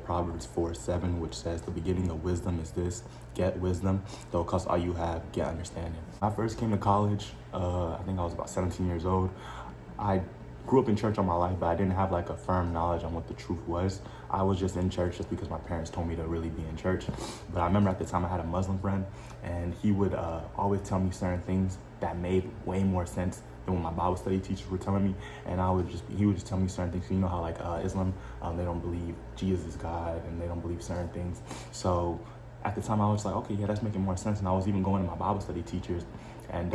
Proverbs 4:7, which says, "The beginning of wisdom is this: get wisdom, though it costs all you have, get understanding." When I first came to college, I think I was about 17 years old. I grew up in church all my life, but I didn't have like a firm knowledge on what the truth was. I was just in church just because my parents told me to really be in church. But I remember at the time I had a Muslim friend, and he would always tell me certain things that made way more sense than what my Bible study teachers were telling me. And he would just tell me certain things. You know how like Islam, they don't believe Jesus is God, and they don't believe certain things. So at the time I was like, okay, yeah, that's making more sense. And I was even going to my Bible study teachers and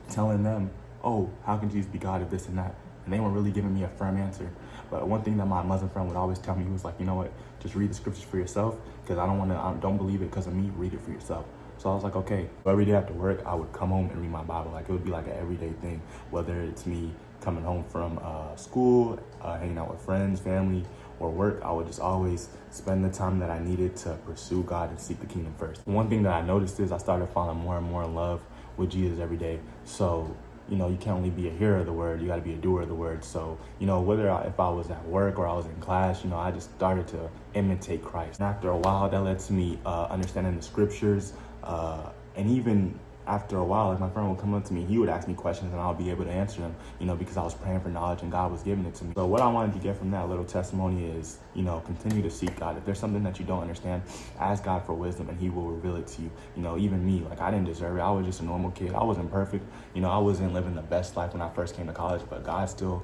telling them, oh, how can Jesus be God if this and that? And they weren't really giving me a firm answer. But one thing that my Muslim friend would always tell me, he was like, you know what, just read the scriptures for yourself, because I don't believe it because of me, read it for yourself. So I was like, okay. So every day after work, I would come home and read my Bible. Like, it would be like an everyday thing, whether it's me coming home from school, hanging out with friends, family, or work. I would just always spend the time that I needed to pursue God and seek the kingdom first. One thing that I noticed is I started falling more and more in love with Jesus every day. So, you know, you can't only be a hearer of the word, you got to be a doer of the word. So, you know, if I was at work or I was in class, you know, I just started to imitate Christ. And after a while, that led to me understanding the scriptures. And even after a while, like my friend would come up to me, he would ask me questions and I'll be able to answer them, you know, because I was praying for knowledge and God was giving it to me. So what I wanted to get from that little testimony is, you know, continue to seek God. If there's something that you don't understand, ask God for wisdom and he will reveal it to you. You know, even me, like I didn't deserve it. I was just a normal kid. I wasn't perfect. You know, I wasn't living the best life when I first came to college, but God still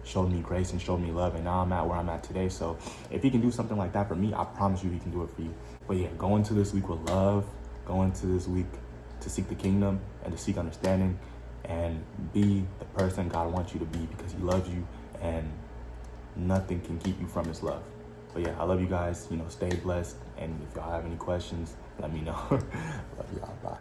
showed me grace and showed me love. And now I'm at where I'm at today. So if he can do something like that for me, I promise you he can do it for you. But yeah, go into this week with love, go into this week to seek the kingdom and to seek understanding and be the person God wants you to be, because he loves you and nothing can keep you from his love. But yeah, I love you guys. You know, stay blessed. And if y'all have any questions, let me know. Love y'all. Bye.